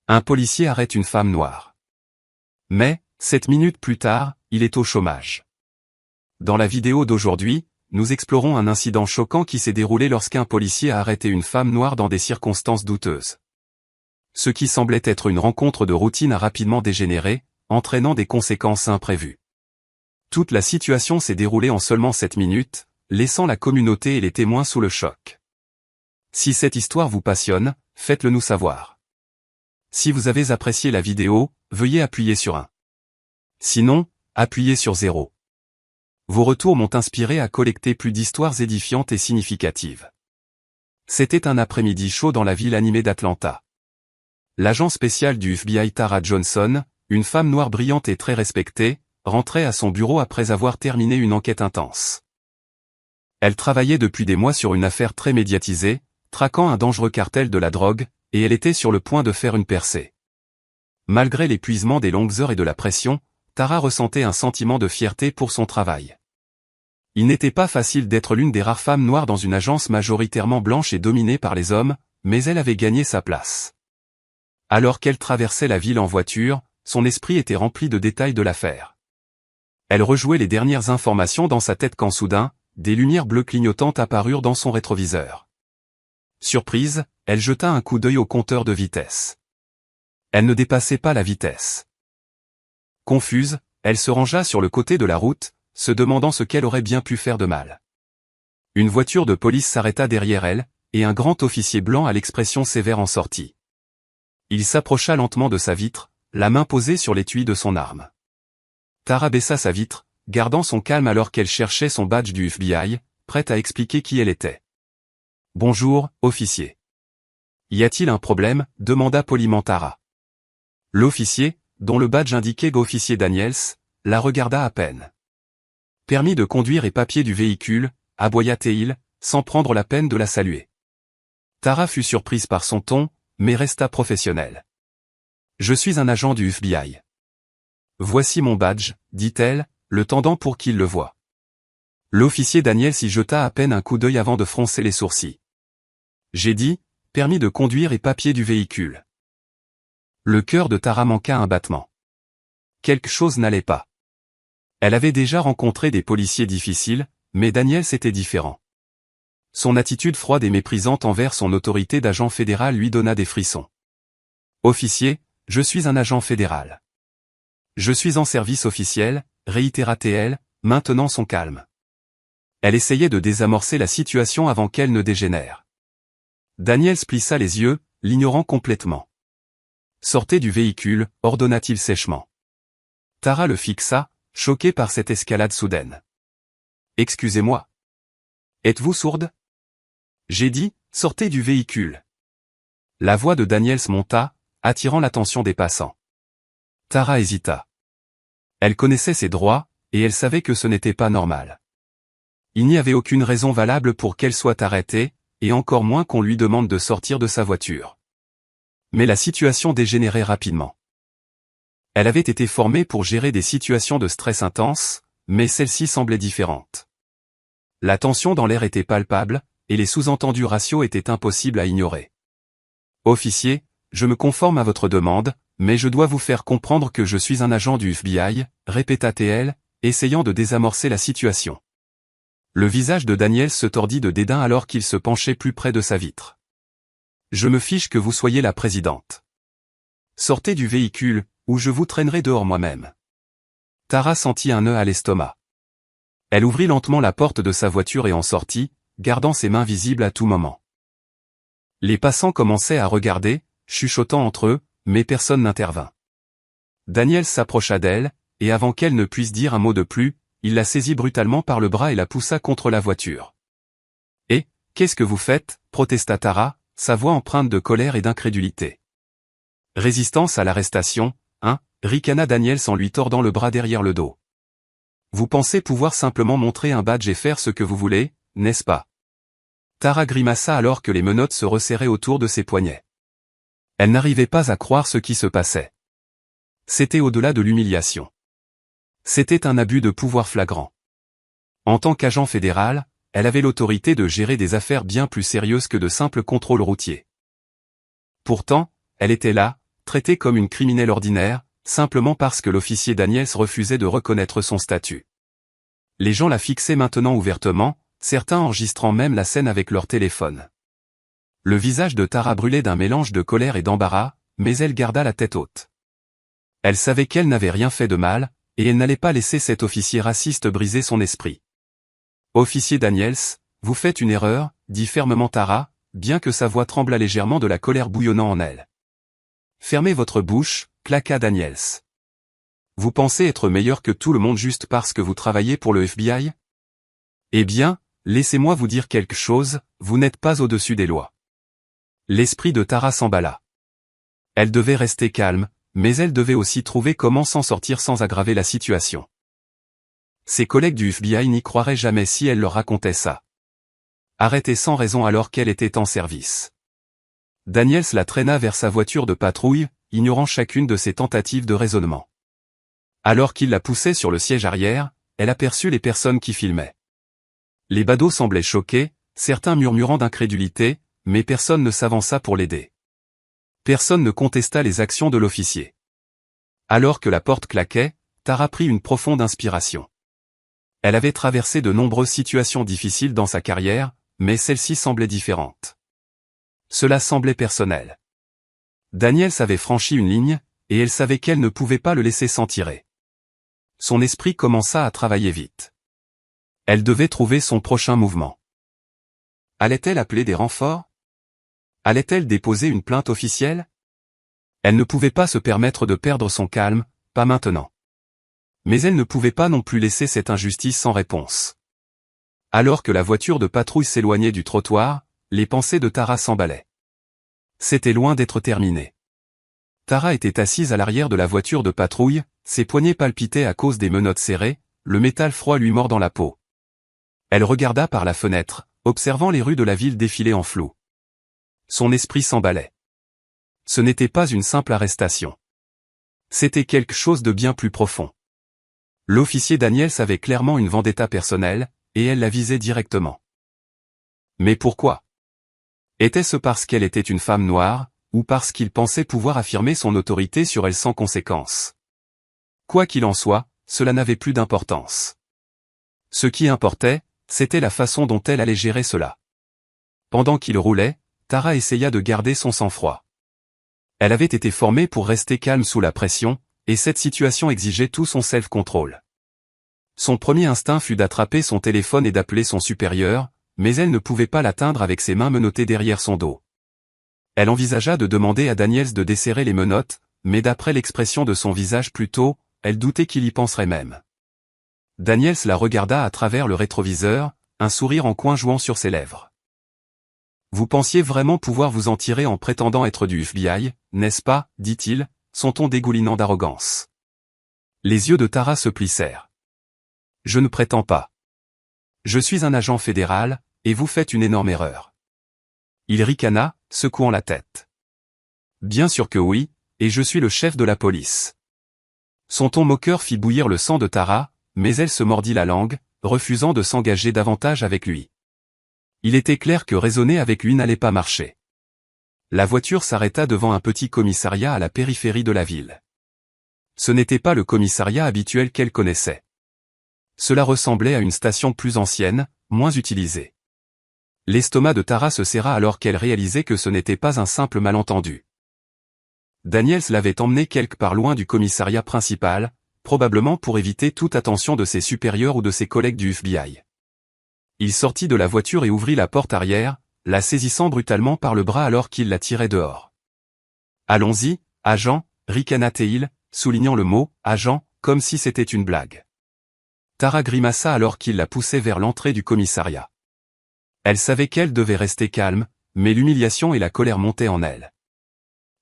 Un policier arrête une femme noire. Mais, 7 minutes plus tard, il est au chômage. Dans la vidéo d'aujourd'hui, nous explorons un incident choquant qui s'est déroulé lorsqu'un policier a arrêté une femme noire dans des circonstances douteuses. Ce qui semblait être une rencontre de routine a rapidement dégénéré, entraînant des conséquences imprévues. Toute la situation s'est déroulée en seulement 7 minutes, laissant la communauté et les témoins sous le choc. Si cette histoire vous passionne, faites-le nous savoir. Si vous avez apprécié la vidéo, veuillez appuyer sur 1. Sinon, appuyez sur 0. Vos retours m'ont inspiré à collecter plus d'histoires édifiantes et significatives. C'était un après-midi chaud dans la ville animée d'Atlanta. L'agent spécial du FBI Tara Johnson, une femme noire brillante et très respectée, rentrait à son bureau après avoir terminé une enquête intense. Elle travaillait depuis des mois sur une affaire très médiatisée, traquant un dangereux cartel de la drogue, et elle était sur le point de faire une percée. Malgré l'épuisement des longues heures et de la pression, Tara ressentait un sentiment de fierté pour son travail. Il n'était pas facile d'être l'une des rares femmes noires dans une agence majoritairement blanche et dominée par les hommes, mais elle avait gagné sa place. Alors qu'elle traversait la ville en voiture, son esprit était rempli de détails de l'affaire. Elle rejouait les dernières informations dans sa tête quand soudain, des lumières bleues clignotantes apparurent dans son rétroviseur. Surprise, elle jeta un coup d'œil au compteur de vitesse. Elle ne dépassait pas la vitesse. Confuse, elle se rangea sur le côté de la route, se demandant ce qu'elle aurait bien pu faire de mal. Une voiture de police s'arrêta derrière elle, et un grand officier blanc à l'expression sévère en sortit. Il s'approcha lentement de sa vitre, la main posée sur l'étui de son arme. Tara baissa sa vitre, gardant son calme alors qu'elle cherchait son badge du FBI, prête à expliquer qui elle était. « Bonjour, officier. »« Y a-t-il un problème ?» demanda poliment Tara. L'officier, dont le badge indiquait officier Daniels, la regarda à peine. « Permis de conduire et papier du véhicule » aboya-t-il, sans prendre la peine de la saluer. Tara fut surprise par son ton, mais resta professionnelle. « Je suis un agent du FBI. »« Voici mon badge, » dit-elle, le tendant pour qu'il le voie. L'officier Daniels y jeta à peine un coup d'œil avant de froncer les sourcils. « J'ai dit, permis de conduire et papier du véhicule. » Le cœur de Tara manqua un battement. Quelque chose n'allait pas. Elle avait déjà rencontré des policiers difficiles, mais Daniels était différent. Son attitude froide et méprisante envers son autorité d'agent fédéral lui donna des frissons. « Officier, je suis un agent fédéral. »« Je suis en service officiel », réitéra-t-elle, maintenant son calme. Elle essayait de désamorcer la situation avant qu'elle ne dégénère. Daniels plissa les yeux, l'ignorant complètement. « Sortez du véhicule », ordonna-t-il sèchement. Tara le fixa, choquée par cette escalade soudaine. « Excusez-moi. Êtes-vous sourde ? J'ai dit, sortez du véhicule. » La voix de Daniels monta, attirant l'attention des passants. Tara hésita. Elle connaissait ses droits, et elle savait que ce n'était pas normal. Il n'y avait aucune raison valable pour qu'elle soit arrêtée, et encore moins qu'on lui demande de sortir de sa voiture. Mais la situation dégénérait rapidement. Elle avait été formée pour gérer des situations de stress intense, mais celle-ci semblait différente. La tension dans l'air était palpable, et les sous-entendus raciaux étaient impossibles à ignorer. « Officier, je me conforme à votre demande, mais je dois vous faire comprendre que je suis un agent du FBI, » répéta-t-elle, essayant de désamorcer la situation. Le visage de Daniels se tordit de dédain alors qu'il se penchait plus près de sa vitre. « Je me fiche que vous soyez la présidente. Sortez du véhicule, ou je vous traînerai dehors moi-même. » Tara sentit un nœud à l'estomac. Elle ouvrit lentement la porte de sa voiture et en sortit, gardant ses mains visibles à tout moment. Les passants commençaient à regarder, chuchotant entre eux, mais personne n'intervint. Daniels s'approcha d'elle, et avant qu'elle ne puisse dire un mot de plus, il la saisit brutalement par le bras et la poussa contre la voiture. « Eh, qu'est-ce que vous faites ?» protesta Tara, sa voix empreinte de colère et d'incrédulité. « Résistance à l'arrestation, hein ?» ricana Daniels en lui tordant le bras derrière le dos. « Vous pensez pouvoir simplement montrer un badge et faire ce que vous voulez, n'est-ce pas ?» Tara grimaça alors que les menottes se resserraient autour de ses poignets. Elle n'arrivait pas à croire ce qui se passait. C'était au-delà de l'humiliation. C'était un abus de pouvoir flagrant. En tant qu'agent fédéral, elle avait l'autorité de gérer des affaires bien plus sérieuses que de simples contrôles routiers. Pourtant, elle était là, traitée comme une criminelle ordinaire, simplement parce que l'officier Daniels refusait de reconnaître son statut. Les gens la fixaient maintenant ouvertement, certains enregistrant même la scène avec leur téléphone. Le visage de Tara brûlait d'un mélange de colère et d'embarras, mais elle garda la tête haute. Elle savait qu'elle n'avait rien fait de mal, et elle n'allait pas laisser cet officier raciste briser son esprit. « Officier Daniels, vous faites une erreur », dit fermement Tara, bien que sa voix tremblât légèrement de la colère bouillonnant en elle. « Fermez votre bouche », claqua Daniels. « Vous pensez être meilleur que tout le monde juste parce que vous travaillez pour le FBI ? Eh bien, laissez-moi vous dire quelque chose, vous n'êtes pas au-dessus des lois. » L'esprit de Tara s'emballa. Elle devait rester calme, mais elle devait aussi trouver comment s'en sortir sans aggraver la situation. Ses collègues du FBI n'y croiraient jamais si elle leur racontait ça. Arrêtée sans raison alors qu'elle était en service. Daniels la traîna vers sa voiture de patrouille, ignorant chacune de ses tentatives de raisonnement. Alors qu'il la poussait sur le siège arrière, elle aperçut les personnes qui filmaient. Les badauds semblaient choqués, certains murmurant d'incrédulité, mais personne ne s'avança pour l'aider. Personne ne contesta les actions de l'officier. Alors que la porte claquait, Tara prit une profonde inspiration. Elle avait traversé de nombreuses situations difficiles dans sa carrière, mais celle-ci semblait différente. Cela semblait personnel. Daniels avait franchi une ligne, et elle savait qu'elle ne pouvait pas le laisser s'en tirer. Son esprit commença à travailler vite. Elle devait trouver son prochain mouvement. Allait-elle appeler des renforts ? Allait-elle déposer une plainte officielle ? Elle ne pouvait pas se permettre de perdre son calme, pas maintenant. Mais elle ne pouvait pas non plus laisser cette injustice sans réponse. Alors que la voiture de patrouille s'éloignait du trottoir, les pensées de Tara s'emballaient. C'était loin d'être terminé. Tara était assise à l'arrière de la voiture de patrouille, ses poignets palpitaient à cause des menottes serrées, le métal froid lui mord dans la peau. Elle regarda par la fenêtre, observant les rues de la ville défiler en flou. Son esprit s'emballait. Ce n'était pas une simple arrestation. C'était quelque chose de bien plus profond. L'officier Daniels avait clairement une vendetta personnelle, et elle la visait directement. Mais pourquoi ? Était-ce parce qu'elle était une femme noire, ou parce qu'il pensait pouvoir affirmer son autorité sur elle sans conséquence ? Quoi qu'il en soit, cela n'avait plus d'importance. Ce qui importait, c'était la façon dont elle allait gérer cela. Pendant qu'il roulait, Tara essaya de garder son sang-froid. Elle avait été formée pour rester calme sous la pression, et cette situation exigeait tout son self-control. Son premier instinct fut d'attraper son téléphone et d'appeler son supérieur, mais elle ne pouvait pas l'atteindre avec ses mains menottées derrière son dos. Elle envisagea de demander à Daniels de desserrer les menottes, mais d'après l'expression de son visage plus tôt, elle doutait qu'il y penserait même. Daniels la regarda à travers le rétroviseur, un sourire en coin jouant sur ses lèvres. « Vous pensiez vraiment pouvoir vous en tirer en prétendant être du FBI, n'est-ce pas ?» dit-il, son ton dégoulinant d'arrogance. Les yeux de Tara se plissèrent. « Je ne prétends pas. Je suis un agent fédéral, et vous faites une énorme erreur. » Il ricana, secouant la tête. « Bien sûr que oui, et je suis le chef de la police. » Son ton moqueur fit bouillir le sang de Tara, mais elle se mordit la langue, refusant de s'engager davantage avec lui. Il était clair que raisonner avec lui n'allait pas marcher. La voiture s'arrêta devant un petit commissariat à la périphérie de la ville. Ce n'était pas le commissariat habituel qu'elle connaissait. Cela ressemblait à une station plus ancienne, moins utilisée. L'estomac de Tara se serra alors qu'elle réalisait que ce n'était pas un simple malentendu. Daniels l'avait emmenée quelque part loin du commissariat principal, probablement pour éviter toute attention de ses supérieurs ou de ses collègues du FBI. Il sortit de la voiture et ouvrit la porte arrière, la saisissant brutalement par le bras alors qu'il la tirait dehors. « Allons-y, agent », ricana-t-il, soulignant le mot « agent », comme si c'était une blague. Tara grimaça alors qu'il la poussait vers l'entrée du commissariat. Elle savait qu'elle devait rester calme, mais l'humiliation et la colère montaient en elle.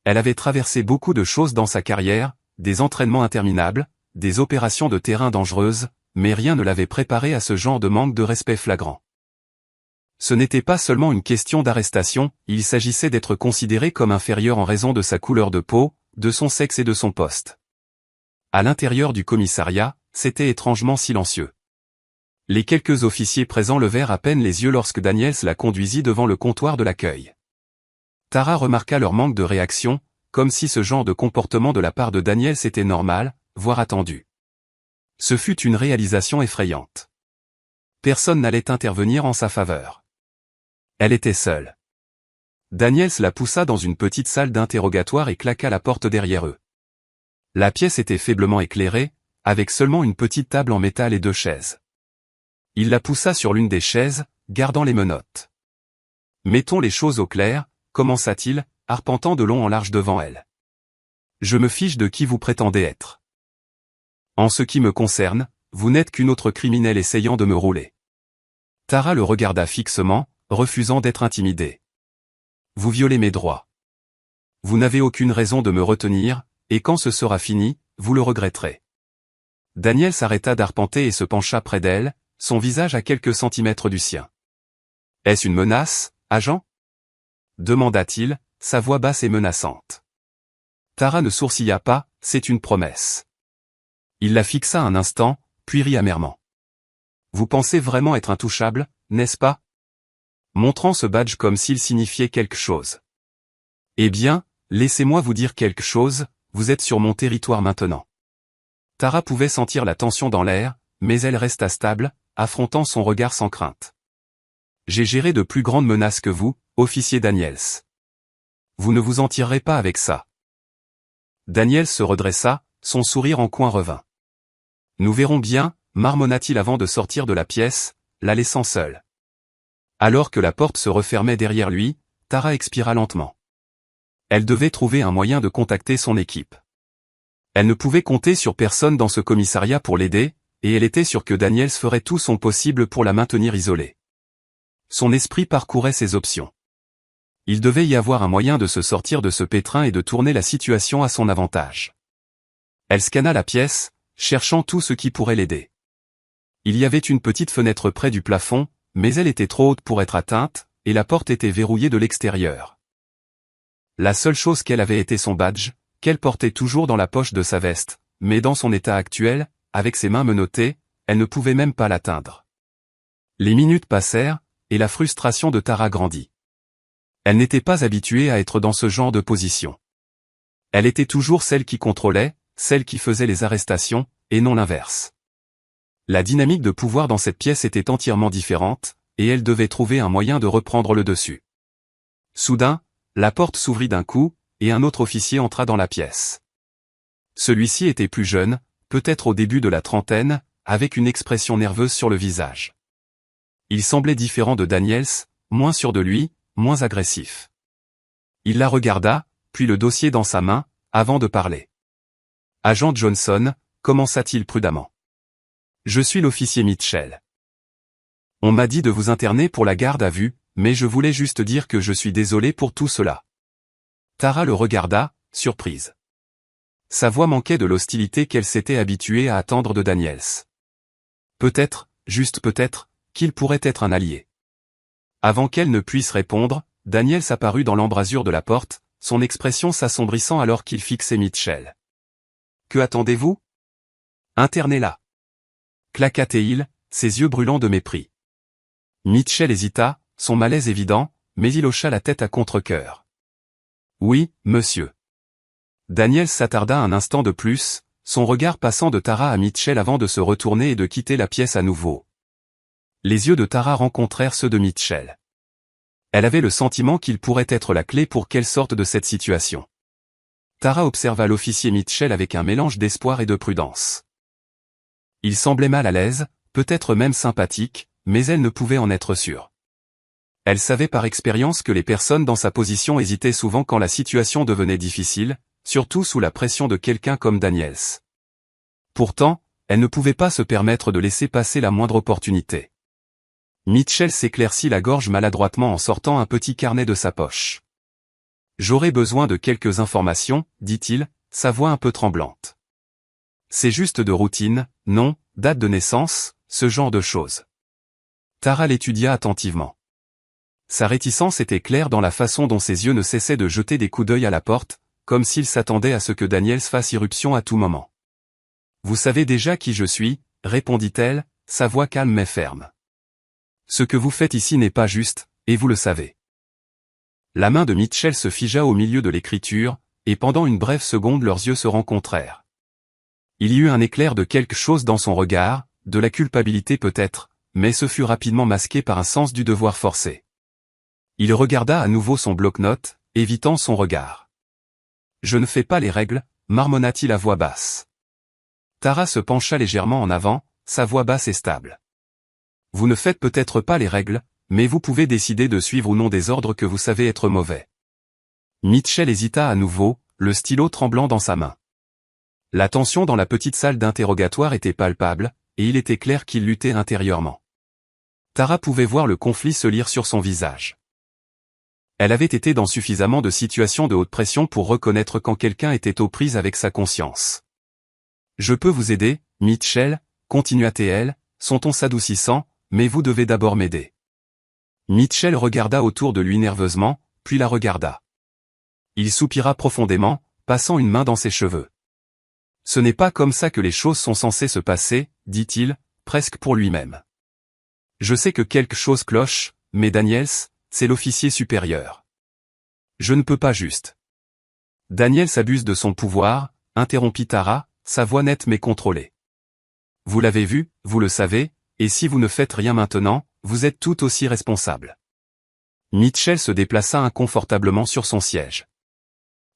Elle avait traversé beaucoup de choses dans sa carrière, des entraînements interminables, des opérations de terrain dangereuses, mais rien ne l'avait préparée à ce genre de manque de respect flagrant. Ce n'était pas seulement une question d'arrestation, il s'agissait d'être considéré comme inférieur en raison de sa couleur de peau, de son sexe et de son poste. À l'intérieur du commissariat, c'était étrangement silencieux. Les quelques officiers présents levèrent à peine les yeux lorsque Daniels la conduisit devant le comptoir de l'accueil. Tara remarqua leur manque de réaction, comme si ce genre de comportement de la part de Daniels était normal, voire attendu. Ce fut une réalisation effrayante. Personne n'allait intervenir en sa faveur. Elle était seule. Daniels la poussa dans une petite salle d'interrogatoire et claqua la porte derrière eux. La pièce était faiblement éclairée, avec seulement une petite table en métal et 2 chaises. Il la poussa sur l'une des chaises, gardant les menottes. « Mettons les choses au clair », commença-t-il, arpentant de long en large devant elle. « Je me fiche de qui vous prétendez être. En ce qui me concerne, vous n'êtes qu'une autre criminelle essayant de me rouler. » Tara le regarda fixement, refusant d'être intimidée. « Vous violez mes droits. Vous n'avez aucune raison de me retenir, et quand ce sera fini, vous le regretterez. » Daniel s'arrêta d'arpenter et se pencha près d'elle, son visage à quelques centimètres du sien. « Est-ce une menace, agent ?» demanda-t-il, sa voix basse et menaçante. Tara ne sourcilla pas, « C'est une promesse. » Il la fixa un instant, puis rit amèrement. « Vous pensez vraiment être intouchable, n'est-ce pas ?» montrant ce badge comme s'il signifiait quelque chose. « Eh bien, laissez-moi vous dire quelque chose, vous êtes sur mon territoire maintenant. » Tara pouvait sentir la tension dans l'air, mais elle resta stable, affrontant son regard sans crainte. « J'ai géré de plus grandes menaces que vous, officier Daniels. Vous ne vous en tirerez pas avec ça. » Daniels se redressa, son sourire en coin revint. « Nous verrons bien, marmonna-t-il avant de sortir de la pièce, la laissant seule. Alors que la porte se refermait derrière lui, Tara expira lentement. Elle devait trouver un moyen de contacter son équipe. Elle ne pouvait compter sur personne dans ce commissariat pour l'aider, et elle était sûre que Daniels ferait tout son possible pour la maintenir isolée. Son esprit parcourait ses options. Il devait y avoir un moyen de se sortir de ce pétrin et de tourner la situation à son avantage. Elle scanna la pièce, cherchant tout ce qui pourrait l'aider. Il y avait une petite fenêtre près du plafond, mais elle était trop haute pour être atteinte, et la porte était verrouillée de l'extérieur. La seule chose qu'elle avait était son badge, qu'elle portait toujours dans la poche de sa veste, mais dans son état actuel, avec ses mains menottées, elle ne pouvait même pas l'atteindre. Les minutes passèrent, et la frustration de Tara grandit. Elle n'était pas habituée à être dans ce genre de position. Elle était toujours celle qui contrôlait, celle qui faisait les arrestations, et non l'inverse. La dynamique de pouvoir dans cette pièce était entièrement différente, et elle devait trouver un moyen de reprendre le dessus. Soudain, la porte s'ouvrit d'un coup, et un autre officier entra dans la pièce. Celui-ci était plus jeune, peut-être au début de la trentaine, avec une expression nerveuse sur le visage. Il semblait différent de Daniels, moins sûr de lui, moins agressif. Il la regarda, puis le dossier dans sa main, avant de parler. « Agent Johnson », commença-t-il prudemment. « Je suis l'officier Mitchell. On m'a dit de vous interner pour la garde à vue, mais je voulais juste dire que je suis désolé pour tout cela. » Tara le regarda, surprise. Sa voix manquait de l'hostilité qu'elle s'était habituée à attendre de Daniels. Peut-être, juste peut-être, qu'il pourrait être un allié. Avant qu'elle ne puisse répondre, Daniels apparut dans l'embrasure de la porte, son expression s'assombrissant alors qu'il fixait Mitchell. « Que attendez-vous ? Internez-la » claqua-t-il, ses yeux brûlants de mépris. Mitchell hésita, son malaise évident, mais il hocha la tête à contre-cœur. « Oui, monsieur. » Daniels s'attarda un instant de plus, son regard passant de Tara à Mitchell avant de se retourner et de quitter la pièce à nouveau. Les yeux de Tara rencontrèrent ceux de Mitchell. Elle avait le sentiment qu'il pourrait être la clé pour qu'elle sorte de cette situation. Tara observa l'officier Mitchell avec un mélange d'espoir et de prudence. Il semblait mal à l'aise, peut-être même sympathique, mais elle ne pouvait en être sûre. Elle savait par expérience que les personnes dans sa position hésitaient souvent quand la situation devenait difficile, surtout sous la pression de quelqu'un comme Daniels. Pourtant, elle ne pouvait pas se permettre de laisser passer la moindre opportunité. Mitchell s'éclaircit la gorge maladroitement en sortant un petit carnet de sa poche. « J'aurais besoin de quelques informations, dit-il, sa voix un peu tremblante. C'est juste de routine, nom, date de naissance, ce genre de choses. » Tara l'étudia attentivement. Sa réticence était claire dans la façon dont ses yeux ne cessaient de jeter des coups d'œil à la porte, comme s'il s'attendait à ce que Daniels fasse irruption à tout moment. « Vous savez déjà qui je suis, répondit-elle, sa voix calme mais ferme. Ce que vous faites ici n'est pas juste, et vous le savez. » La main de Mitchell se figea au milieu de l'écriture, et pendant une brève seconde leurs yeux se rencontrèrent. Il y eut un éclair de quelque chose dans son regard, de la culpabilité peut-être, mais ce fut rapidement masqué par un sens du devoir forcé. Il regarda à nouveau son bloc-notes, évitant son regard. « Je ne fais pas les règles », marmonna-t-il à voix basse. Tara se pencha légèrement en avant, sa voix basse et stable. « Vous ne faites peut-être pas les règles, mais vous pouvez décider de suivre ou non des ordres que vous savez être mauvais. » Mitchell hésita à nouveau, le stylo tremblant dans sa main. La tension dans la petite salle d'interrogatoire était palpable, et il était clair qu'il luttait intérieurement. Tara pouvait voir le conflit se lire sur son visage. Elle avait été dans suffisamment de situations de haute pression pour reconnaître quand quelqu'un était aux prises avec sa conscience. « Je peux vous aider, Mitchell, continua-t-elle, son ton s'adoucissant, mais vous devez d'abord m'aider. » Mitchell regarda autour de lui nerveusement, puis la regarda. Il soupira profondément, passant une main dans ses cheveux. « Ce n'est pas comme ça que les choses sont censées se passer, dit-il, presque pour lui-même. Je sais que quelque chose cloche, mais Daniels, c'est l'officier supérieur. Je ne peux pas juste. Daniels abuse de son pouvoir, interrompit Tara, sa voix nette mais contrôlée. Vous l'avez vu, vous le savez, et si vous ne faites rien maintenant, vous êtes tout aussi responsable. Mitchell se déplaça inconfortablement sur son siège.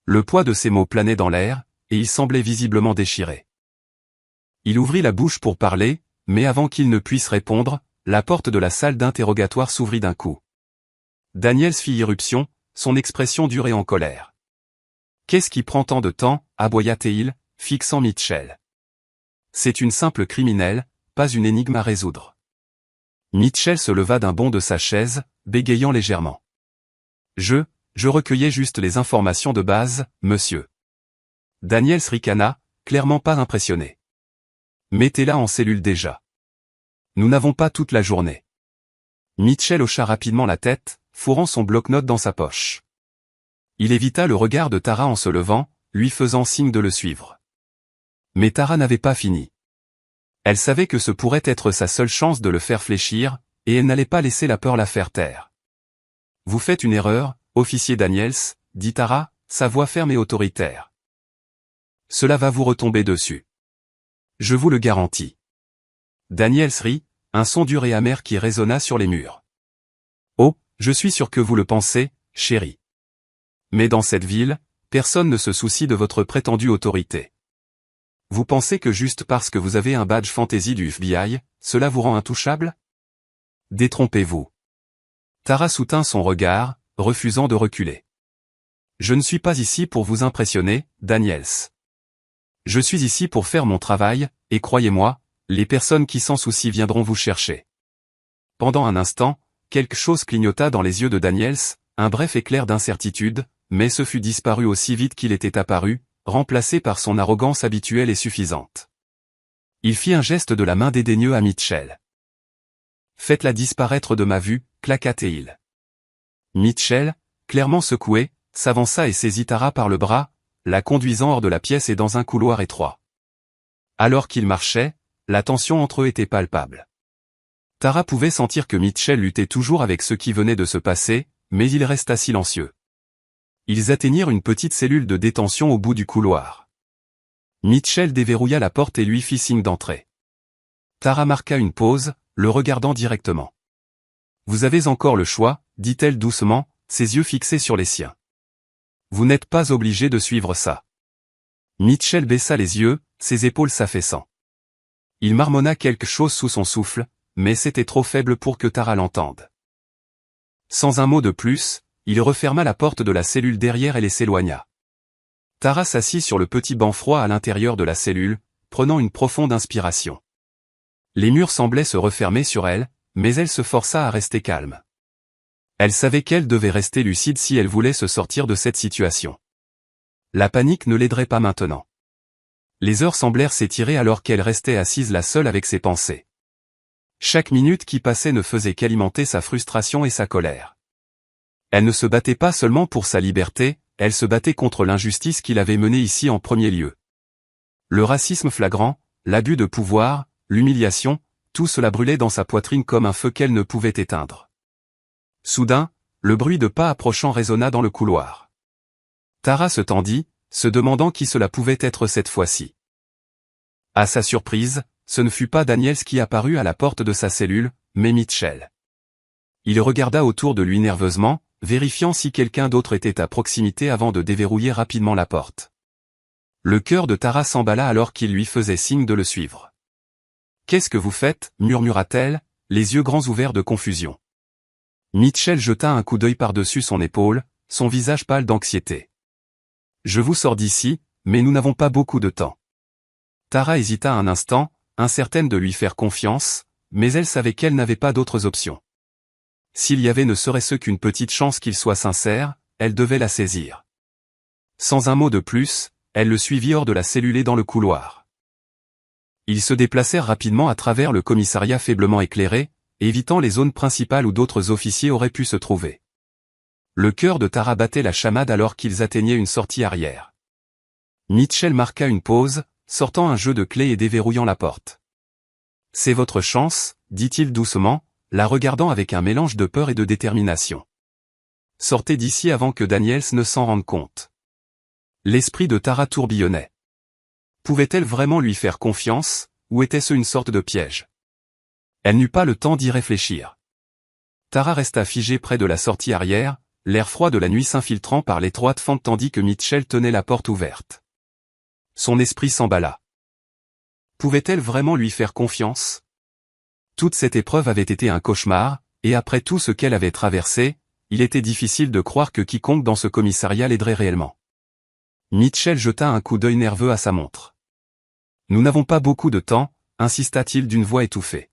Le poids de ses mots planait dans l'air, et il semblait visiblement déchiré. Il ouvrit la bouche pour parler, mais avant qu'il ne puisse répondre, la porte de la salle d'interrogatoire s'ouvrit d'un coup. Daniels fit irruption, son expression dure et en colère. « Qu'est-ce qui prend tant de temps » aboya-t-il, fixant Mitchell. « C'est une simple criminelle, pas une énigme à résoudre. » Mitchell se leva d'un bond de sa chaise, bégayant légèrement. « Je recueillais juste les informations de base, monsieur. » Daniels ricana, clairement pas impressionné. « Mettez-la en cellule déjà. Nous n'avons pas toute la journée. » Mitchell hocha rapidement la tête, fourrant son bloc-notes dans sa poche. Il évita le regard de Tara en se levant, lui faisant signe de le suivre. Mais Tara n'avait pas fini. Elle savait que ce pourrait être sa seule chance de le faire fléchir, et elle n'allait pas laisser la peur la faire taire. « Vous faites une erreur, officier Daniels, » dit Tara, sa voix ferme et autoritaire. « Cela va vous retomber dessus. Je vous le garantis. » Daniels rit, un son dur et amer qui résonna sur les murs. « Oh, je suis sûr que vous le pensez, chérie. Mais dans cette ville, personne ne se soucie de votre prétendue autorité. Vous pensez que juste parce que vous avez un badge fantaisie du FBI, cela vous rend intouchable? Détrompez-vous. » Tara soutint son regard, refusant de reculer. « Je ne suis pas ici pour vous impressionner, Daniels. Je suis ici pour faire mon travail, et croyez-moi, les personnes qui s'en soucient viendront vous chercher. » Pendant un instant, quelque chose clignota dans les yeux de Daniels, un bref éclair d'incertitude, mais ce fut disparu aussi vite qu'il était apparu, remplacé par son arrogance habituelle et suffisante. Il fit un geste de la main dédaigneux à Mitchell. « Faites-la disparaître de ma vue, » claqua-t-il. Mitchell, clairement secoué, s'avança et saisit Tara par le bras, la conduisant hors de la pièce et dans un couloir étroit. Alors qu'ils marchaient, la tension entre eux était palpable. Tara pouvait sentir que Mitchell luttait toujours avec ce qui venait de se passer, mais il resta silencieux. Ils atteignirent une petite cellule de détention au bout du couloir. Mitchell déverrouilla la porte et lui fit signe d'entrer. Tara marqua une pause, le regardant directement. « Vous avez encore le choix, » dit-elle doucement, ses yeux fixés sur les siens. « Vous n'êtes pas obligé de suivre ça. » Mitchell baissa les yeux, ses épaules s'affaissant. Il marmonna quelque chose sous son souffle, mais c'était trop faible pour que Tara l'entende. Sans un mot de plus, il referma la porte de la cellule derrière elle et s'éloigna. Tara s'assit sur le petit banc froid à l'intérieur de la cellule, prenant une profonde inspiration. Les murs semblaient se refermer sur elle, mais elle se força à rester calme. Elle savait qu'elle devait rester lucide si elle voulait se sortir de cette situation. La panique ne l'aiderait pas maintenant. Les heures semblèrent s'étirer alors qu'elle restait assise là seule avec ses pensées. Chaque minute qui passait ne faisait qu'alimenter sa frustration et sa colère. Elle ne se battait pas seulement pour sa liberté, elle se battait contre l'injustice qui l'avait menée ici en premier lieu. Le racisme flagrant, l'abus de pouvoir, l'humiliation, tout cela brûlait dans sa poitrine comme un feu qu'elle ne pouvait éteindre. Soudain, le bruit de pas approchant résonna dans le couloir. Tara se tendit, se demandant qui cela pouvait être cette fois-ci. À sa surprise, ce ne fut pas Daniels qui apparut à la porte de sa cellule, mais Mitchell. Il regarda autour de lui nerveusement, vérifiant si quelqu'un d'autre était à proximité avant de déverrouiller rapidement la porte. Le cœur de Tara s'emballa alors qu'il lui faisait signe de le suivre. « Qu'est-ce que vous faites » murmura-t-elle, les yeux grands ouverts de confusion. Mitchell jeta un coup d'œil par-dessus son épaule, son visage pâle d'anxiété. « Je vous sors d'ici, mais nous n'avons pas beaucoup de temps. » Tara hésita un instant, incertaine de lui faire confiance, mais elle savait qu'elle n'avait pas d'autres options. S'il y avait ne serait-ce qu'une petite chance qu'il soit sincère, elle devait la saisir. Sans un mot de plus, elle le suivit hors de la cellule et dans le couloir. Ils se déplacèrent rapidement à travers le commissariat faiblement éclairé, évitant les zones principales où d'autres officiers auraient pu se trouver. Le cœur de Tara battait la chamade alors qu'ils atteignaient une sortie arrière. Mitchell marqua une pause, sortant un jeu de clés et déverrouillant la porte. « C'est votre chance, dit-il doucement, la regardant avec un mélange de peur et de détermination. Sortez d'ici avant que Daniels ne s'en rende compte. » L'esprit de Tara tourbillonnait. Pouvait-elle vraiment lui faire confiance, ou était-ce une sorte de piège? Elle n'eut pas le temps d'y réfléchir. Tara resta figée près de la sortie arrière, l'air froid de la nuit s'infiltrant par l'étroite fente tandis que Mitchell tenait la porte ouverte. Son esprit s'emballa. Pouvait-elle vraiment lui faire confiance? Toute cette épreuve avait été un cauchemar, et après tout ce qu'elle avait traversé, il était difficile de croire que quiconque dans ce commissariat l'aiderait réellement. Mitchell jeta un coup d'œil nerveux à sa montre. « Nous n'avons pas beaucoup de temps, » insista-t-il d'une voix étouffée.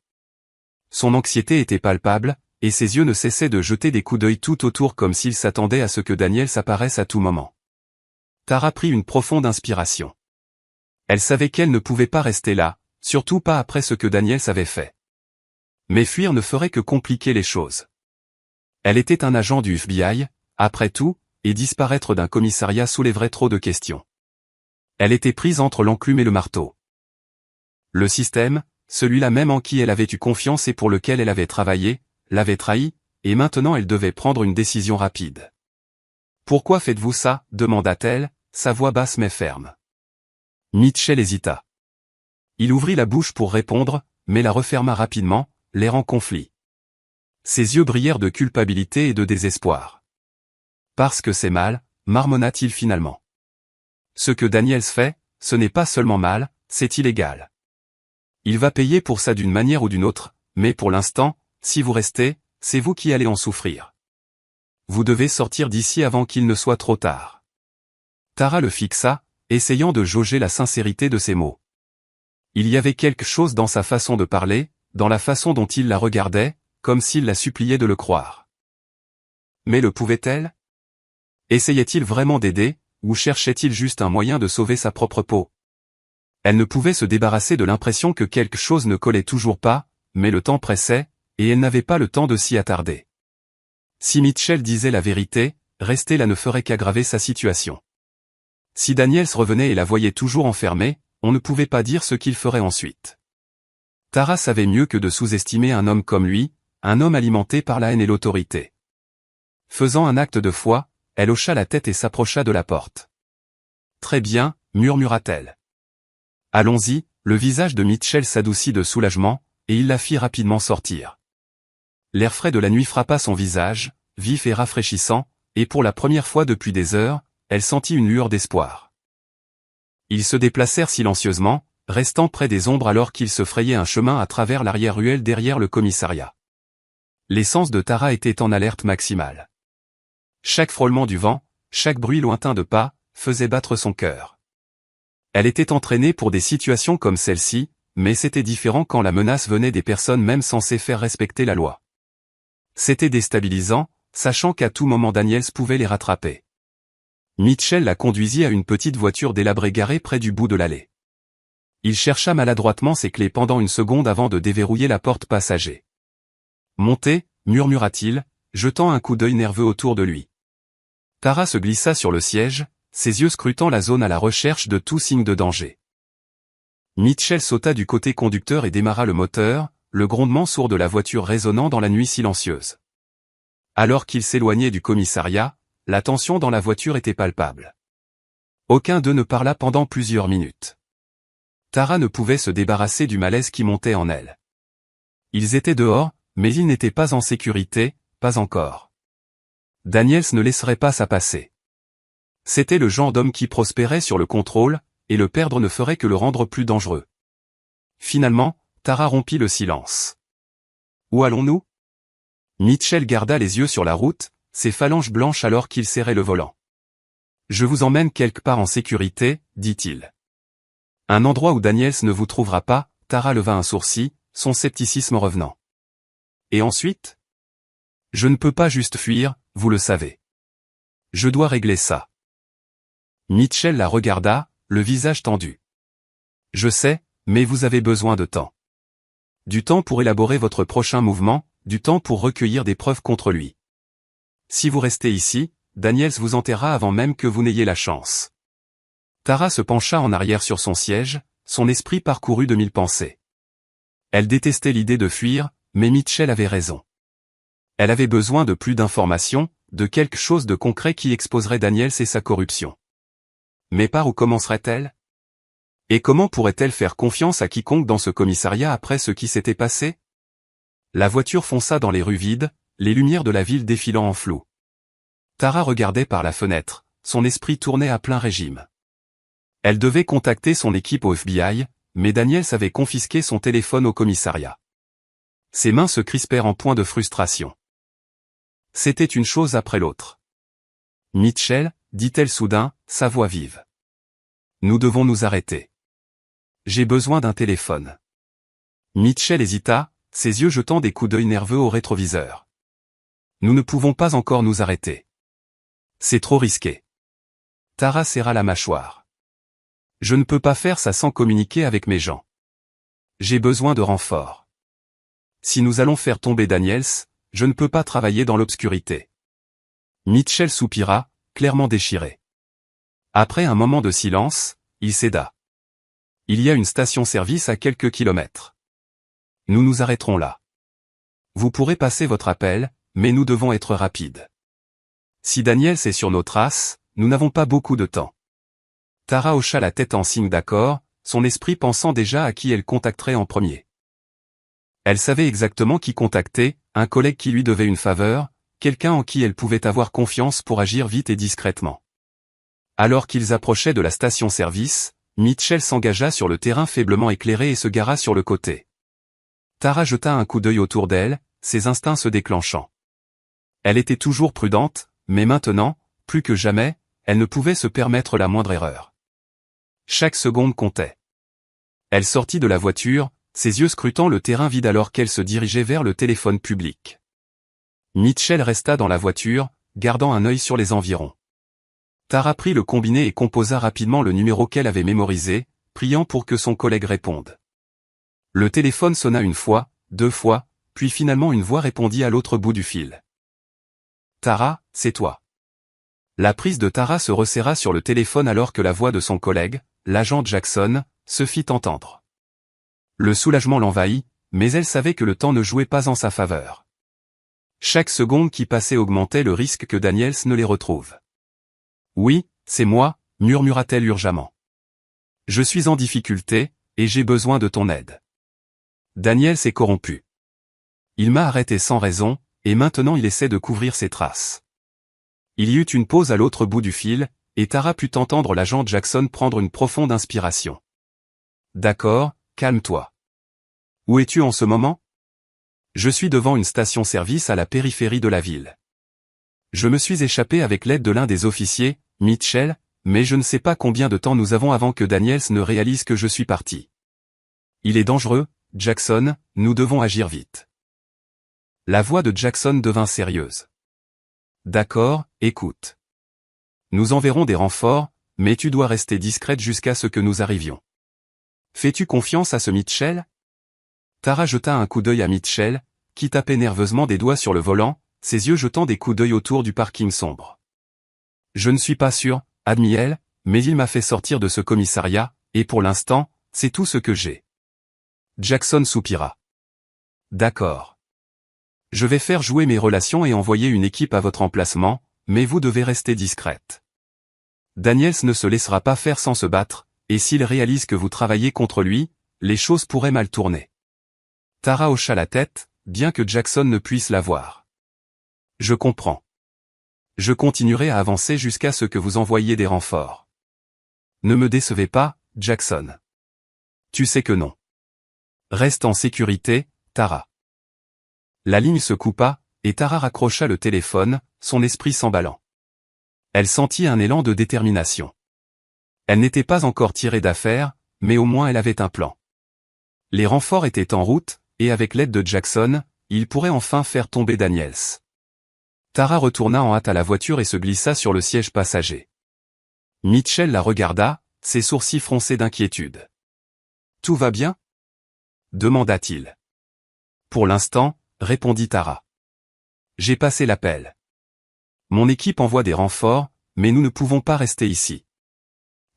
Son anxiété était palpable, et ses yeux ne cessaient de jeter des coups d'œil tout autour comme s'il s'attendait à ce que Daniels apparaisse à tout moment. Tara prit une profonde inspiration. Elle savait qu'elle ne pouvait pas rester là, surtout pas après ce que Daniels avait fait. Mais fuir ne ferait que compliquer les choses. Elle était un agent du FBI, après tout, et disparaître d'un commissariat soulèverait trop de questions. Elle était prise entre l'enclume et le marteau. Le système, celui-là même en qui elle avait eu confiance et pour lequel elle avait travaillé, l'avait trahi, et maintenant elle devait prendre une décision rapide. « Pourquoi faites-vous ça » demanda-t-elle, sa voix basse mais ferme. Mitchell hésita. Il ouvrit la bouche pour répondre, mais la referma rapidement, l'air en conflit. Ses yeux brillèrent de culpabilité et de désespoir. « Parce que c'est mal » marmonna-t-il finalement. « Ce que Daniels fait, ce n'est pas seulement mal, c'est illégal. Il va payer pour ça d'une manière ou d'une autre, mais pour l'instant, si vous restez, c'est vous qui allez en souffrir. Vous devez sortir d'ici avant qu'il ne soit trop tard. » Tara le fixa, essayant de jauger la sincérité de ses mots. Il y avait quelque chose dans sa façon de parler, dans la façon dont il la regardait, comme s'il la suppliait de le croire. Mais le pouvait-elle? Essayait-il vraiment d'aider, ou cherchait-il juste un moyen de sauver sa propre peau? Elle ne pouvait se débarrasser de l'impression que quelque chose ne collait toujours pas, mais le temps pressait, et elle n'avait pas le temps de s'y attarder. Si Mitchell disait la vérité, rester là ne ferait qu'aggraver sa situation. Si Daniels revenait et la voyait toujours enfermée, on ne pouvait pas dire ce qu'il ferait ensuite. Tara savait mieux que de sous-estimer un homme comme lui, un homme alimenté par la haine et l'autorité. Faisant un acte de foi, elle hocha la tête et s'approcha de la porte. « Très bien » murmura-t-elle. « Allons-y » le visage de Mitchell s'adoucit de soulagement, et il la fit rapidement sortir. L'air frais de la nuit frappa son visage, vif et rafraîchissant, et pour la première fois depuis des heures, elle sentit une lueur d'espoir. Ils se déplacèrent silencieusement, restant près des ombres alors qu'ils se frayaient un chemin à travers l'arrière-ruelle derrière le commissariat. Les sens de Tara étaient en alerte maximale. Chaque frôlement du vent, chaque bruit lointain de pas, faisait battre son cœur. Elle était entraînée pour des situations comme celle-ci, mais c'était différent quand la menace venait des personnes même censées faire respecter la loi. C'était déstabilisant, sachant qu'à tout moment Daniels pouvait les rattraper. Mitchell la conduisit à une petite voiture délabrée garée près du bout de l'allée. Il chercha maladroitement ses clés pendant une seconde avant de déverrouiller la porte passager. « Montez » murmura-t-il, jetant un coup d'œil nerveux autour de lui. Tara se glissa sur le siège, ses yeux scrutant la zone à la recherche de tout signe de danger. Mitchell sauta du côté conducteur et démarra le moteur, le grondement sourd de la voiture résonnant dans la nuit silencieuse. Alors qu'il s'éloignait du commissariat, la tension dans la voiture était palpable. Aucun d'eux ne parla pendant plusieurs minutes. Tara ne pouvait se débarrasser du malaise qui montait en elle. Ils étaient dehors, mais ils n'étaient pas en sécurité, pas encore. Daniels ne laisserait pas ça passer. C'était le genre d'homme qui prospérait sur le contrôle, et le perdre ne ferait que le rendre plus dangereux. Finalement, Tara rompit le silence. Où allons-nous? Mitchell garda les yeux sur la route, ses phalanges blanches alors qu'il serrait le volant. Je vous emmène quelque part en sécurité, dit-il. Un endroit où Daniels ne vous trouvera pas, Tara leva un sourcil, son scepticisme revenant. Et ensuite? Je ne peux pas juste fuir, vous le savez. Je dois régler ça. Mitchell la regarda, le visage tendu. Je sais, mais vous avez besoin de temps. Du temps pour élaborer votre prochain mouvement, du temps pour recueillir des preuves contre lui. Si vous restez ici, Daniels vous enterrera avant même que vous n'ayez la chance. Tara se pencha en arrière sur son siège, son esprit parcourut de mille pensées. Elle détestait l'idée de fuir, mais Mitchell avait raison. Elle avait besoin de plus d'informations, de quelque chose de concret qui exposerait Daniels et sa corruption. Mais par où commencerait-elle? Et comment pourrait-elle faire confiance à quiconque dans ce commissariat après ce qui s'était passé? La voiture fonça dans les rues vides, les lumières de la ville défilant en flou. Tara regardait par la fenêtre, son esprit tournait à plein régime. Elle devait contacter son équipe au FBI, mais Daniels avait confisqué son téléphone au commissariat. Ses mains se crispèrent en point de frustration. C'était une chose après l'autre. Mitchell, dit-elle soudain, sa voix vive. Nous devons nous arrêter. J'ai besoin d'un téléphone. Mitchell hésita, ses yeux jetant des coups d'œil nerveux au rétroviseur. Nous ne pouvons pas encore nous arrêter. C'est trop risqué. Tara serra la mâchoire. Je ne peux pas faire ça sans communiquer avec mes gens. J'ai besoin de renforts. Si nous allons faire tomber Daniels, je ne peux pas travailler dans l'obscurité. Mitchell soupira, clairement déchiré. Après un moment de silence, il céda. Il y a une station-service à quelques kilomètres. Nous nous arrêterons là. Vous pourrez passer votre appel, mais nous devons être rapides. Si Daniels est sur nos traces, nous n'avons pas beaucoup de temps. Tara hocha la tête en signe d'accord, son esprit pensant déjà à qui elle contacterait en premier. Elle savait exactement qui contacter, un collègue qui lui devait une faveur, quelqu'un en qui elle pouvait avoir confiance pour agir vite et discrètement. Alors qu'ils approchaient de la station-service, Mitchell s'engagea sur le terrain faiblement éclairé et se gara sur le côté. Tara jeta un coup d'œil autour d'elle, ses instincts se déclenchant. Elle était toujours prudente, mais maintenant, plus que jamais, elle ne pouvait se permettre la moindre erreur. Chaque seconde comptait. Elle sortit de la voiture, ses yeux scrutant le terrain vide alors qu'elle se dirigeait vers le téléphone public. Mitchell resta dans la voiture, gardant un œil sur les environs. Tara prit le combiné et composa rapidement le numéro qu'elle avait mémorisé, priant pour que son collègue réponde. Le téléphone sonna une fois, deux fois, puis finalement une voix répondit à l'autre bout du fil. Tara, c'est toi. La prise de Tara se resserra sur le téléphone alors que la voix de son collègue, l'agent Jackson, se fit entendre. Le soulagement l'envahit, mais elle savait que le temps ne jouait pas en sa faveur. Chaque seconde qui passait augmentait le risque que Daniels ne les retrouve. Oui, c'est moi, murmura-t-elle urgemment. Je suis en difficulté, et j'ai besoin de ton aide. Daniels est corrompu. Il m'a arrêté sans raison, et maintenant il essaie de couvrir ses traces. Il y eut une pause à l'autre bout du fil, et Tara put entendre l'agent Jackson prendre une profonde inspiration. D'accord, calme-toi. Où es-tu en ce moment? Je suis devant une station-service à la périphérie de la ville. Je me suis échappé avec l'aide de l'un des officiers, Mitchell, mais je ne sais pas combien de temps nous avons avant que Daniels ne réalise que je suis parti. Il est dangereux, Jackson, nous devons agir vite. La voix de Jackson devint sérieuse. D'accord, écoute. Nous enverrons des renforts, mais tu dois rester discrète jusqu'à ce que nous arrivions. Fais-tu confiance à ce Mitchell? Tara jeta un coup d'œil à Mitchell, qui tapait nerveusement des doigts sur le volant, ses yeux jetant des coups d'œil autour du parking sombre. Je ne suis pas sûr, admit-elle, mais il m'a fait sortir de ce commissariat, et pour l'instant, c'est tout ce que j'ai. Jackson soupira. D'accord. Je vais faire jouer mes relations et envoyer une équipe à votre emplacement, mais vous devez rester discrète. Daniels ne se laissera pas faire sans se battre, et s'il réalise que vous travaillez contre lui, les choses pourraient mal tourner. Tara hocha la tête, bien que Jackson ne puisse la voir. Je comprends. Je continuerai à avancer jusqu'à ce que vous envoyiez des renforts. Ne me décevez pas, Jackson. Tu sais que non. Reste en sécurité, Tara. La ligne se coupa, et Tara raccrocha le téléphone, son esprit s'emballant. Elle sentit un élan de détermination. Elle n'était pas encore tirée d'affaire, mais au moins elle avait un plan. Les renforts étaient en route, et avec l'aide de Jackson, il pourrait enfin faire tomber Daniels. Tara retourna en hâte à la voiture et se glissa sur le siège passager. Mitchell la regarda, ses sourcils froncés d'inquiétude. « Tout va bien ?» demanda-t-il. « Pour l'instant, » répondit Tara. « J'ai passé l'appel. Mon équipe envoie des renforts, mais nous ne pouvons pas rester ici.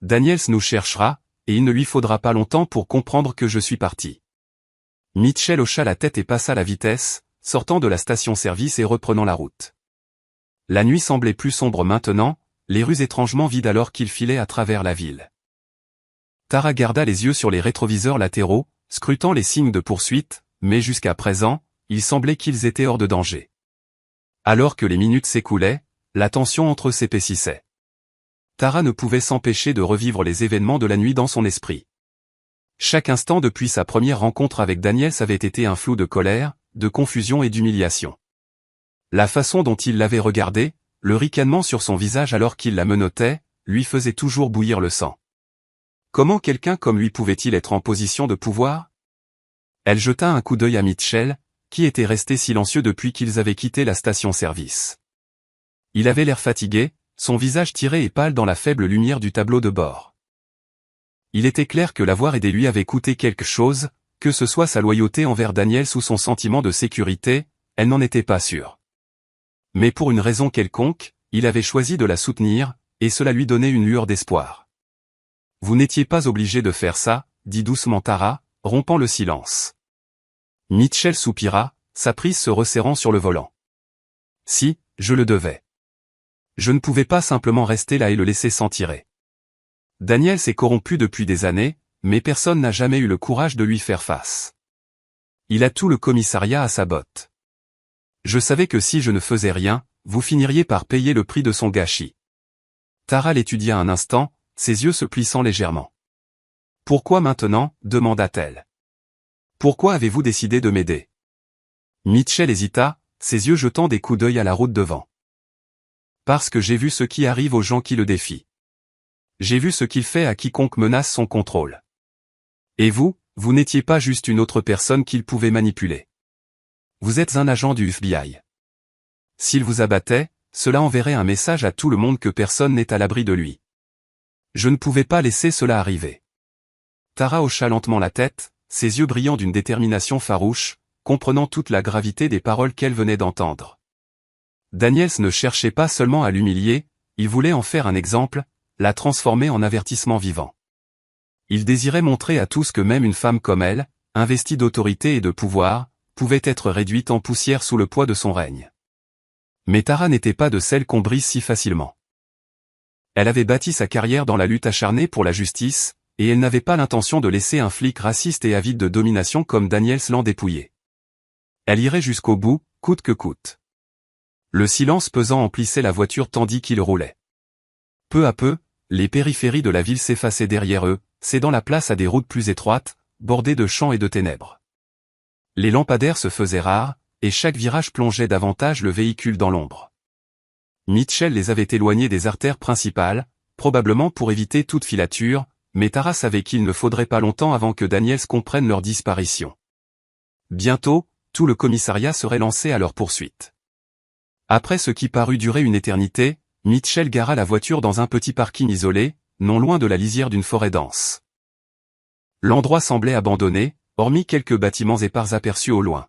Daniels nous cherchera, et il ne lui faudra pas longtemps pour comprendre que je suis parti. » Mitchell hocha la tête et passa la vitesse, sortant de la station-service et reprenant la route. La nuit semblait plus sombre maintenant, les rues étrangement vides alors qu'il filait à travers la ville. Tara garda les yeux sur les rétroviseurs latéraux, scrutant les signes de poursuite, mais jusqu'à présent, il semblait qu'ils étaient hors de danger. Alors que les minutes s'écoulaient, la tension entre eux s'épaississait. Tara ne pouvait s'empêcher de revivre les événements de la nuit dans son esprit. Chaque instant depuis sa première rencontre avec Daniels avait été un flou de colère, de confusion et d'humiliation. La façon dont il l'avait regardée, le ricanement sur son visage alors qu'il la menottait, lui faisait toujours bouillir le sang. Comment quelqu'un comme lui pouvait-il être en position de pouvoir? Elle jeta un coup d'œil à Mitchell, qui était resté silencieux depuis qu'ils avaient quitté la station-service. Il avait l'air fatigué, son visage tiré et pâle dans la faible lumière du tableau de bord. Il était clair que l'avoir aidé lui avait coûté quelque chose, que ce soit sa loyauté envers Daniels ou son sentiment de sécurité, elle n'en était pas sûre. Mais pour une raison quelconque, il avait choisi de la soutenir, et cela lui donnait une lueur d'espoir. « Vous n'étiez pas obligé de faire ça, » dit doucement Tara, rompant le silence. Mitchell soupira, sa prise se resserrant sur le volant. « Si, je le devais. Je ne pouvais pas simplement rester là et le laisser s'en tirer. Daniels est corrompu depuis des années, mais personne n'a jamais eu le courage de lui faire face. Il a tout le commissariat à sa botte. Je savais que si je ne faisais rien, vous finiriez par payer le prix de son gâchis. » Tara l'étudia un instant, ses yeux se plissant légèrement. « Pourquoi maintenant ?» demanda-t-elle. « Pourquoi avez-vous décidé de m'aider ?» Mitchell hésita, ses yeux jetant des coups d'œil à la route devant. « Parce que j'ai vu ce qui arrive aux gens qui le défient. J'ai vu ce qu'il fait à quiconque menace son contrôle. Et vous n'étiez pas juste une autre personne qu'il pouvait manipuler. Vous êtes un agent du FBI. S'il vous abattait, cela enverrait un message à tout le monde que personne n'est à l'abri de lui. Je ne pouvais pas laisser cela arriver. » Tara hocha lentement la tête, ses yeux brillant d'une détermination farouche, comprenant toute la gravité des paroles qu'elle venait d'entendre. Daniels ne cherchait pas seulement à l'humilier, il voulait en faire un exemple, la transformer en avertissement vivant. Il désirait montrer à tous que même une femme comme elle, investie d'autorité et de pouvoir, pouvait être réduite en poussière sous le poids de son règne. Mais Tara n'était pas de celles qu'on brise si facilement. Elle avait bâti sa carrière dans la lutte acharnée pour la justice, et elle n'avait pas l'intention de laisser un flic raciste et avide de domination comme Daniels l'en dépouiller. Elle irait jusqu'au bout, coûte que coûte. Le silence pesant emplissait la voiture tandis qu'il roulait. Peu à peu, les périphéries de la ville s'effaçaient derrière eux, cédant la place à des routes plus étroites, bordées de champs et de ténèbres. Les lampadaires se faisaient rares, et chaque virage plongeait davantage le véhicule dans l'ombre. Mitchell les avait éloignés des artères principales, probablement pour éviter toute filature, mais Tara savait qu'il ne faudrait pas longtemps avant que Daniels comprenne leur disparition. Bientôt, tout le commissariat serait lancé à leur poursuite. Après ce qui parut durer une éternité, Mitchell gara la voiture dans un petit parking isolé, non loin de la lisière d'une forêt dense. L'endroit semblait abandonné, hormis quelques bâtiments épars aperçus au loin.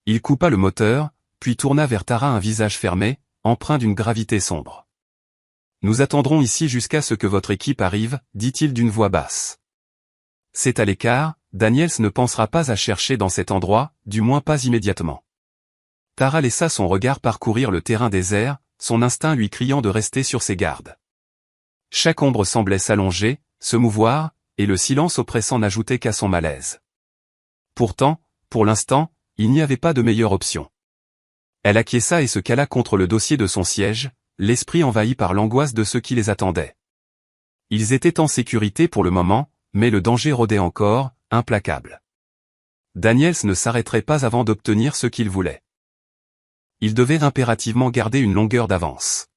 Il coupa le moteur, puis tourna vers Tara un visage fermé, empreint d'une gravité sombre. « Nous attendrons ici jusqu'à ce que votre équipe arrive, » dit-il d'une voix basse. « C'est à l'écart, Daniels ne pensera pas à chercher dans cet endroit, du moins pas immédiatement. » Tara laissa son regard parcourir le terrain désert, son instinct lui criant de rester sur ses gardes. Chaque ombre semblait s'allonger, se mouvoir, et le silence oppressant n'ajoutait qu'à son malaise. Pourtant, pour l'instant, il n'y avait pas de meilleure option. Elle acquiesça et se cala contre le dossier de son siège, l'esprit envahi par l'angoisse de ceux qui les attendaient. Ils étaient en sécurité pour le moment, mais le danger rôdait encore, implacable. Daniels ne s'arrêterait pas avant d'obtenir ce qu'il voulait. Il devait impérativement garder une longueur d'avance.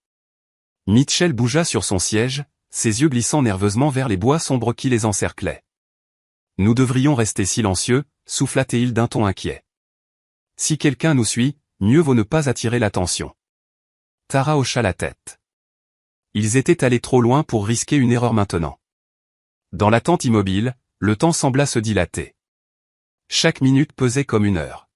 Mitchell bougea sur son siège, ses yeux glissant nerveusement vers les bois sombres qui les encerclaient. « Nous devrions rester silencieux », souffla-t-il d'un ton inquiet. « Si quelqu'un nous suit, mieux vaut ne pas attirer l'attention. » Tara hocha la tête. Ils étaient allés trop loin pour risquer une erreur maintenant. Dans la tente immobile, le temps sembla se dilater. Chaque minute pesait comme une heure.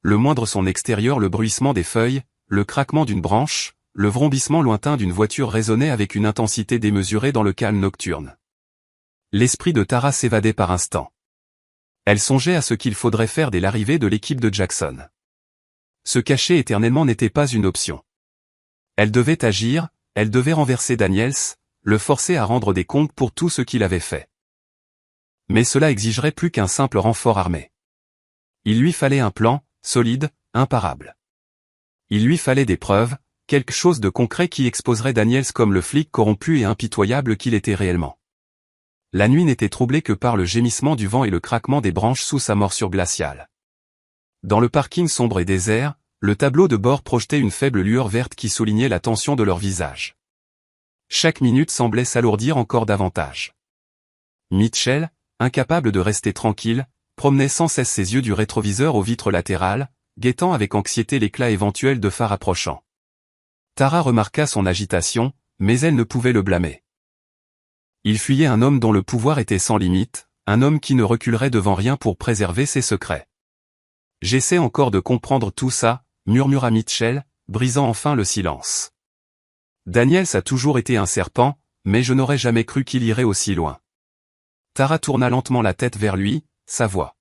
Le moindre son extérieur, le bruissement des feuilles, le craquement d'une branche, le vrombissement lointain d'une voiture résonnait avec une intensité démesurée dans le calme nocturne. L'esprit de Tara s'évadait par instants. Elle songeait à ce qu'il faudrait faire dès l'arrivée de l'équipe de Jackson. Se cacher éternellement n'était pas une option. Elle devait agir, elle devait renverser Daniels, le forcer à rendre des comptes pour tout ce qu'il avait fait. Mais cela exigerait plus qu'un simple renfort armé. Il lui fallait un plan, solide, imparable. Il lui fallait des preuves, quelque chose de concret qui exposerait Daniels comme le flic corrompu et impitoyable qu'il était réellement. La nuit n'était troublée que par le gémissement du vent et le craquement des branches sous sa morsure glaciale. Dans le parking sombre et désert, le tableau de bord projetait une faible lueur verte qui soulignait la tension de leur visage. Chaque minute semblait s'alourdir encore davantage. Mitchell, incapable de rester tranquille, promenait sans cesse ses yeux du rétroviseur aux vitres latérales, guettant avec anxiété l'éclat éventuel de phares approchant. Tara remarqua son agitation, mais elle ne pouvait le blâmer. Il fuyait un homme dont le pouvoir était sans limite, un homme qui ne reculerait devant rien pour préserver ses secrets. « J'essaie encore de comprendre tout ça », murmura Mitchell, brisant enfin le silence. Daniels a toujours été un serpent, mais je n'aurais jamais cru qu'il irait aussi loin. Tara tourna lentement la tête vers lui, sa voix